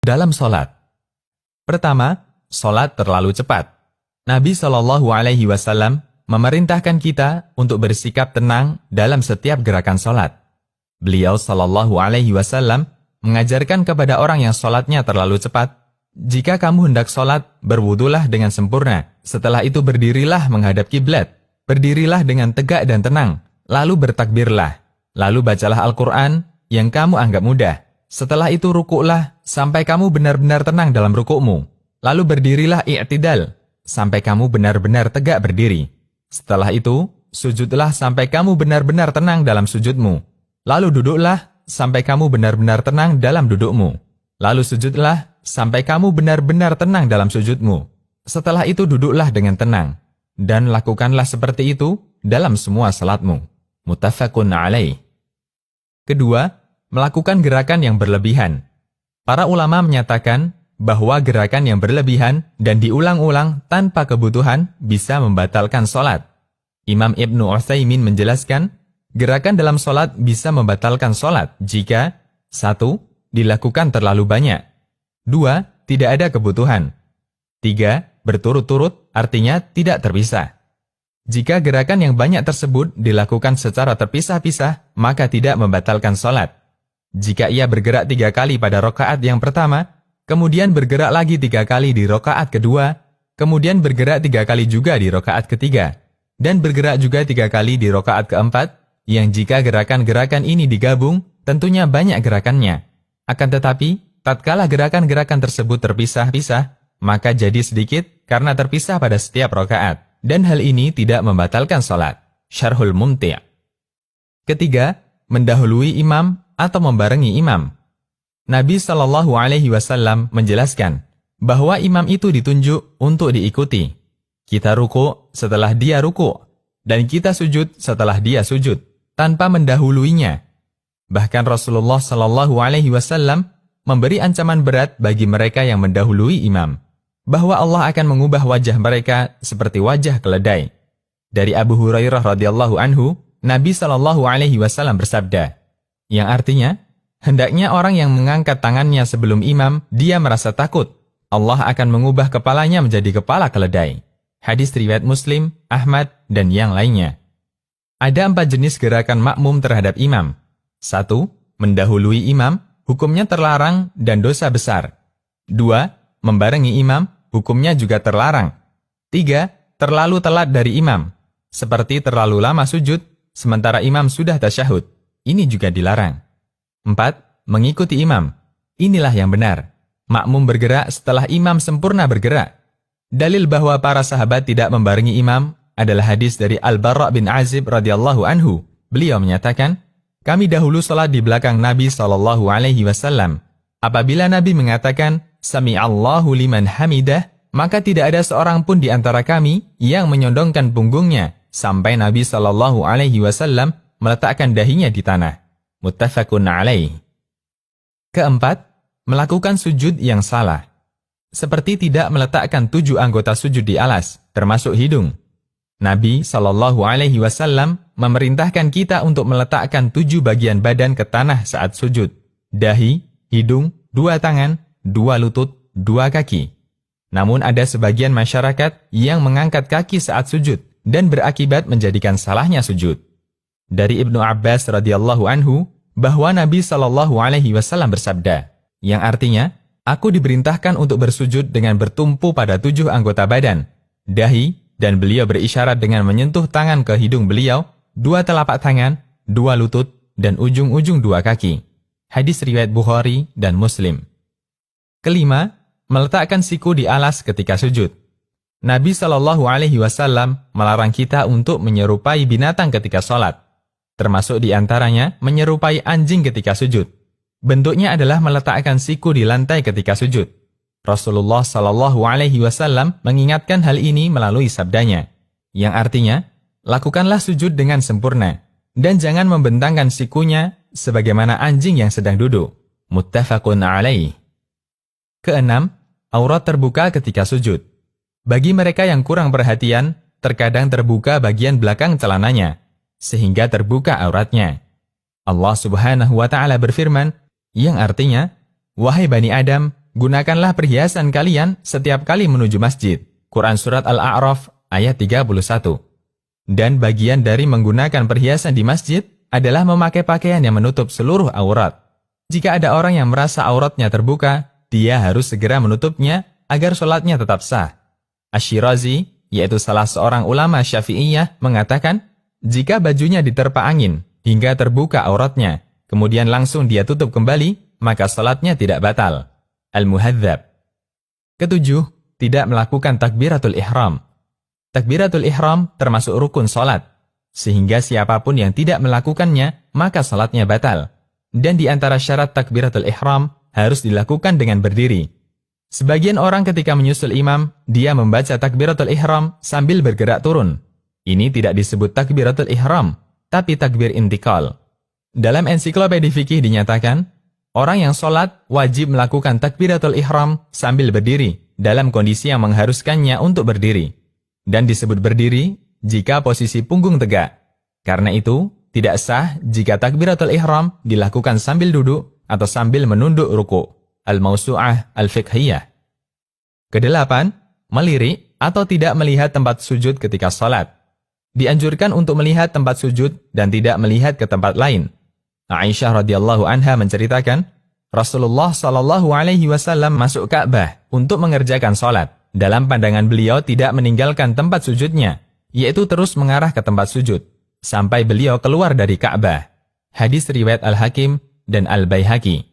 dalam sholat. Pertama, sholat terlalu cepat. Nabi SAW memerintahkan kita untuk bersikap tenang dalam setiap gerakan sholat. Beliau SAW mengajarkan kepada orang yang sholatnya terlalu cepat, jika kamu hendak sholat, berwudulah dengan sempurna. Setelah itu berdirilah menghadap kiblat. Berdirilah dengan tegak dan tenang. Lalu bertakbirlah. Lalu bacalah Al-Quran yang kamu anggap mudah. Setelah itu rukuklah sampai kamu benar-benar tenang dalam rukukmu. Lalu berdirilah i'tidal sampai kamu benar-benar tegak berdiri. Setelah itu, sujudlah sampai kamu benar-benar tenang dalam sujudmu. Lalu duduklah sampai kamu benar-benar tenang dalam dudukmu. Lalu sujudlah sampai kamu benar-benar tenang dalam sujudmu. Setelah itu duduklah dengan tenang. Dan lakukanlah seperti itu dalam semua salatmu. Muttafaqun alaih. Kedua, melakukan gerakan yang berlebihan. Para ulama menyatakan bahwa gerakan yang berlebihan dan diulang-ulang tanpa kebutuhan bisa membatalkan sholat. Imam Ibnu Utsaimin menjelaskan, gerakan dalam sholat bisa membatalkan sholat jika 1. Dilakukan terlalu banyak. 2. Tidak ada kebutuhan. 3. Berturut-turut artinya tidak terpisah. Jika gerakan yang banyak tersebut dilakukan secara terpisah-pisah, maka tidak membatalkan sholat. Jika ia bergerak 3 kali pada rakaat yang pertama, kemudian bergerak lagi 3 kali di rakaat kedua, kemudian bergerak 3 kali juga di rakaat ketiga, dan bergerak juga 3 kali di rakaat keempat, yang jika gerakan-gerakan ini digabung, tentunya banyak gerakannya. Akan tetapi, tatkala gerakan-gerakan tersebut terpisah-pisah, maka jadi sedikit karena terpisah pada setiap rakaat, dan hal ini tidak membatalkan sholat. Syarhul Mumti'. Ketiga, mendahului imam atau membarengi imam. Nabi SAW menjelaskan bahwa imam itu ditunjuk untuk diikuti. Kita ruku setelah dia ruku, dan kita sujud setelah dia sujud, tanpa mendahuluinya. Bahkan Rasulullah SAW memberi ancaman berat bagi mereka yang mendahului imam, bahwa Allah akan mengubah wajah mereka seperti wajah keledai. Dari Abu Hurairah radhiyallahu anhu, Nabi SAW bersabda, yang artinya, hendaknya orang yang mengangkat tangannya sebelum imam, dia merasa takut. Allah akan mengubah kepalanya menjadi kepala keledai. Hadis riwayat Muslim, Ahmad, dan yang lainnya. Ada 4 jenis gerakan makmum terhadap imam. 1. Mendahului imam, hukumnya terlarang dan dosa besar. 2. Membarengi imam, hukumnya juga terlarang. 3. Terlalu telat dari imam, seperti terlalu lama sujud, sementara imam sudah tasyahud. Ini juga dilarang. 4. Mengikuti imam. Inilah yang benar. Makmum bergerak setelah imam sempurna bergerak. Dalil bahwa para sahabat tidak membarengi imam adalah hadis dari Al-Bara' bin Azib radhiyallahu anhu. Beliau menyatakan, kami dahulu salat di belakang Nabi SAW. Apabila Nabi mengatakan, Sami'allahu liman hamidah, maka tidak ada seorang pun di antara kami yang menyondongkan punggungnya, sampai Nabi SAW meletakkan dahinya di tanah. Muttafaqun alaih. Keempat, melakukan sujud yang salah. Seperti tidak meletakkan 7 anggota sujud di alas, termasuk hidung. Nabi SAW memerintahkan kita untuk meletakkan 7 bagian badan ke tanah saat sujud. Dahi, hidung, 2 tangan, 2 lutut, 2 kaki. Namun ada sebagian masyarakat yang mengangkat kaki saat sujud dan berakibat menjadikan salahnya sujud. Dari Ibnu Abbas radhiyallahu anhu bahwa Nabi SAW bersabda, yang artinya, aku diperintahkan untuk bersujud dengan bertumpu pada 7 anggota badan, dahi, dan beliau berisyarat dengan menyentuh tangan ke hidung beliau, 2 telapak tangan, 2 lutut, dan ujung-ujung 2 kaki. Hadis riwayat Bukhari dan Muslim. Kelima, meletakkan siku di alas ketika sujud. Nabi SAW melarang kita untuk menyerupai binatang ketika sholat. Termasuk di antaranya menyerupai anjing ketika sujud. Bentuknya adalah meletakkan siku di lantai ketika sujud. Rasulullah SAW mengingatkan hal ini melalui sabdanya, yang artinya, lakukanlah sujud dengan sempurna, dan jangan membentangkan sikunya sebagaimana anjing yang sedang duduk. Muttafaqun alaih. Keenam, aurat terbuka ketika sujud. Bagi mereka yang kurang perhatian, terkadang terbuka bagian belakang celananya, sehingga terbuka auratnya. Allah Subhanahu wa Ta'ala berfirman, yang artinya, wahai Bani Adam, gunakanlah perhiasan kalian setiap kali menuju masjid. Quran Surat Al-A'raf ayat 31. Dan bagian dari menggunakan perhiasan di masjid adalah memakai pakaian yang menutup seluruh aurat. Jika ada orang yang merasa auratnya terbuka, dia harus segera menutupnya agar sholatnya tetap sah. Asy-Syirazi, yaitu salah seorang ulama Syafi'iyah, mengatakan, jika bajunya diterpa angin hingga terbuka auratnya, kemudian langsung dia tutup kembali, maka sholatnya tidak batal. Al-Muhadzab. Ketujuh, tidak melakukan takbiratul ihram. Takbiratul ihram termasuk rukun sholat, sehingga siapapun yang tidak melakukannya, maka sholatnya batal. Dan di antara syarat takbiratul ihram harus dilakukan dengan berdiri. Sebagian orang ketika menyusul imam, dia membaca takbiratul ihram sambil bergerak turun. Ini tidak disebut takbiratul ihram, tapi takbir intikal. Dalam ensiklopedi fikih dinyatakan, orang yang sholat wajib melakukan takbiratul ihram sambil berdiri, dalam kondisi yang mengharuskannya untuk berdiri. Dan disebut berdiri jika posisi punggung tegak. Karena itu, tidak sah jika takbiratul ihram dilakukan sambil duduk atau sambil menunduk ruku'. Al-Mawsu'ah Al-Fiqhiyah. Kedelapan, melirik atau tidak melihat tempat sujud ketika sholat. Dianjurkan untuk melihat tempat sujud dan tidak melihat ke tempat lain. Aisyah radhiyallahu anha menceritakan, Rasulullah shallallahu alaihi wasallam masuk Ka'bah untuk mengerjakan sholat. Dalam pandangan beliau tidak meninggalkan tempat sujudnya, yaitu terus mengarah ke tempat sujud, sampai beliau keluar dari Ka'bah. Hadis riwayat Al-Hakim dan Al-Baihaqi.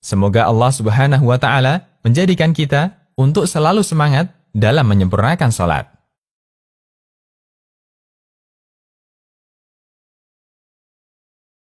Semoga Allah Subhanahu wa Ta'ala menjadikan kita untuk selalu semangat dalam menyempurnakan sholat.